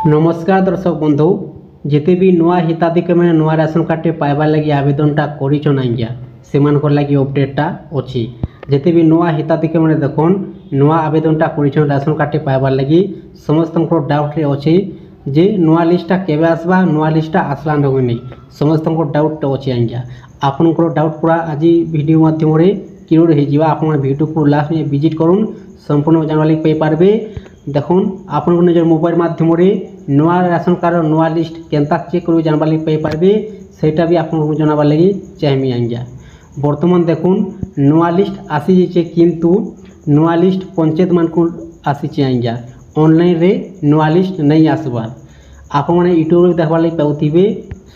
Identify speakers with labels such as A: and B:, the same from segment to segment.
A: नमस्कार दर्शक बंधु जिते भी नुआ हिताधिकारी मैंने नुआ राशन कार्ड पाइबार लगी आवेदनटा करिछन आज्ञा सेमानकर लगी अपडेटटा अछि। जिते भी नुआ हिताधिकारी मैंने देखुन नुआ आवेदनटा करिछन राशन कार्ड पाइबार लगी समस्त डाउट रे अछि जे नुआ लिस्टा केबे आसबा नुआ लिस्टा आसला नहीं समस्त डाउट अछि आज्ञा। आपनकर डाउट पूरा आज वीडियो माध्यम रे क्लियर हो जावा। आपण वीडियो को लास्ट में विजिट करूँ संपूर्ण जानवाली पाई पारबे। देखुन आपन निज मोबाइल माध्यम रे नुआ राशन कार्ड नुआ लिस्ट केनता चेक करू जानवाली पाई पारबे सेटा भी आपन जनाबार लगी चाहमी आज्ञा। वर्तमान देखुन नुआ लिस्ट आसी जाइए किंतु नुआ लिस्ट पंचायत मान को आसी आज्ञा ऑनलाइन रे नुआ लिस्ट नहीं आसबार। आप मैंने यूट्यूब देखबार लगी पाउथिबे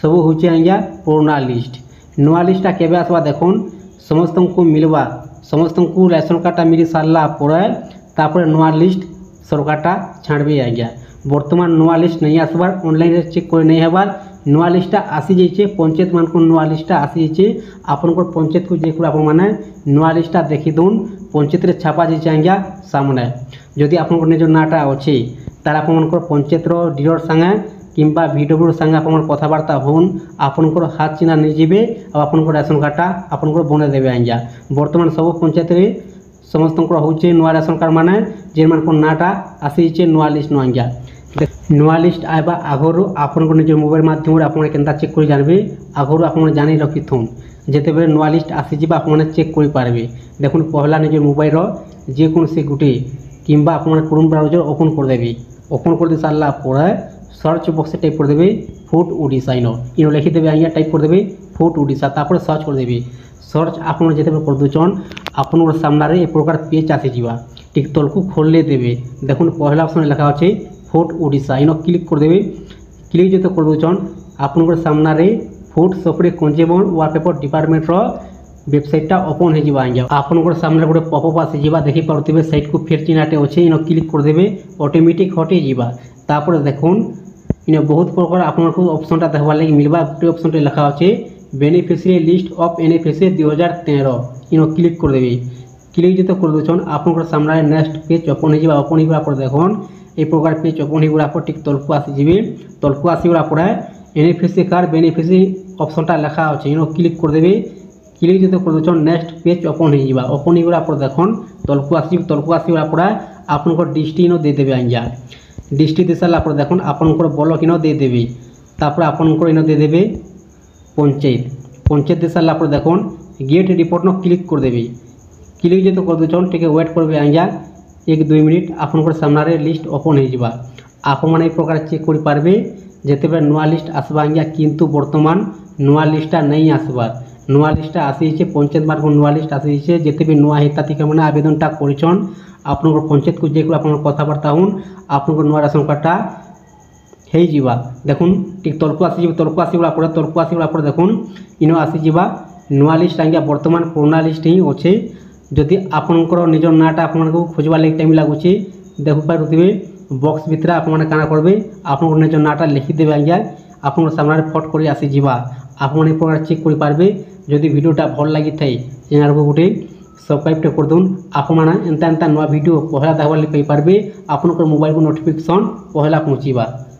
A: सब होचे आज्ञा पुराना लिस्ट। नुआ लिस्टा केबे आसबा देखुन समस्त को मिलवा समस्त को राशन कार्डटा मिल सारा पर नुआ लिस्ट सरकारटा छाड़बे आज्ञा। वर्तमान नुआ लिस्ट नहीं आसबार ऑनलाइन रे चेक कर नहीं हेबार नुआ लिस्टा आसी जाइए पंचायत मान को नुआ लिस्टा आसी जाइए। आपनकर पंचायत को जेको आप माने नुआ लिस्टा देखी दउन पंचायत रे छापा जाइए आज्ञा सामने। जदि आपनकर निज नाटा अच्छी तार आपनकर पंचायत रो डीलर संगे किंबा भिडब्ल्यू संगे आपन कथबार्ता होन आपनकर हाथ चिन्ह नहीं जीवे और आपनकर राशन कार्डटा आपनकर बने देवे आज्ञा। वर्तमान सब पंचायत रे समस्त होचे नुआ राशन कार्ड माने जे मान को नाटा आसी जाइए नुआ लिस्ट नु आज्ञा। नुआ लिस्ट आइबा आगरू आपन को निज मोबाइल माध्यम रे आपन केनता चेक कर जानबे आगरू आपन जानि रखिथुन जेते बेले नुआ लिस्ट आसी जिबा आपन चेक कर पारबे। देखुन पहला निज मोबाइल रो जे कोन से गुटे किंबा आपन क्रोम ब्राउजर ओपन कर देबे। ओपन कर दे सारला पर सर्च बॉक्स टाइप कर देबे फूड ओडिशा इनो लिखि देबे आज्ञा टाइप कर देबे फूड ओडिशा तापर सर्च कर देबे। सर्च आपन जेते कर दुचन आपन सामना रे ए प्रकार पेज आसी जिबा टिक तल को खोलले देबे। देखुन पहला ऑप्शन लिखा अछि फूड ओडिशा इनो क्लिक कर देबे। क्लिक जेते कर दुचन आपन सामना रे food supply consumer welfare department रो वेबसाइटटा ओपन हो जिबा आज्ञा। आपन सामने गोटे पॉपअप आसी जिबा देखि पारुथिबे साइट को फेर चिन्हटे अछि इनो क्लिक कर देबे ऑटोमेटिक हटे जिबा। तापर देखुन इने बहुत प्रकार आपन को ऑप्शनटा देखबा लागि मिलबा। गोटे ऑप्शन रे लिखा अछि beneficiary list of beneficiary 2013 Eno click कर देबे। क्लिक जेते कर दुचन आपन सामने नेक्स्ट पेज ओपन हो जिबा। ओपन हिबा पर देखुन ए प्रकार पेज ओपन हिबा पर टिक तलको आसी जिबे। तलको आसीबा पर बेनिफिशियरी कार्ड बेनिफिशियरी ऑप्शनटा लिखा अछि इनो क्लिक कर देबे। क्लिक जेते कर दुचन नेक्स्ट पेज ओपन हो जिबा। ओपन हिबा पर देखुन तलको आसीबा पर आपन को डिस्ट्रिक्ट इनो दे देबे आज्ञा। डिस्ट्रिक्ट दे साला पर देखुन आपन को ब्लॉक इनो दे देबे। तापर आपन को इनो दे देबे पंचायत दे सारा पर देखुन गेट रिपोर्ट न क्लिक कर देबे। क्लिक जेते कर दुचन टिके वेट करबे आज्ञा 1-2 मिनिट आपन सामना रे लिस्ट ओपन हो जिबा। आप माने ए प्रकार चेक कर पारबे जेते बे नुआ लिस्ट आसबा आज्ञा किंतु वर्तमान नुआ लिस्टा नहीं आसबा। नुआ लिस्टा आसी जे पंचायत मार्ग नुआ लिस्ट आसी जे जेते बे नुआ हिताधिकारी माने आवेदनटा करिछन आपन पंचायत को जेको आपन कथबार्ता होन आपन नुआ राशन कार्डटा हे जिबा। देखुन टिक तलको आसी जिबा। तलको आसीबा पर देखुन इनो आसी जिबा नुआ लिस्ट आज्ञा। वर्तमान पुराना लिस्ट ही अच्छे जदि आपनकर निज नाटा आपन को खोजबा लागि टाइम लागुची देखु पारुथिबे बॉक्स भितर आपन काना करबे आपन निज नाटा लिखि देबे आज्ञा। आपन सामने फट करी आसी जिबा आपन ए प्रकार चेक कर पारबे। जदि वीडियोटा भल लागि थाई चैनल को गुटे सब्सक्राइब कर दुन आपन माने एंता नुआ वीडियो पहला देखबा लागि पाई पारबे आपनकर मोबाइल को नोटिफिकेशन पहला पहुंचीबा।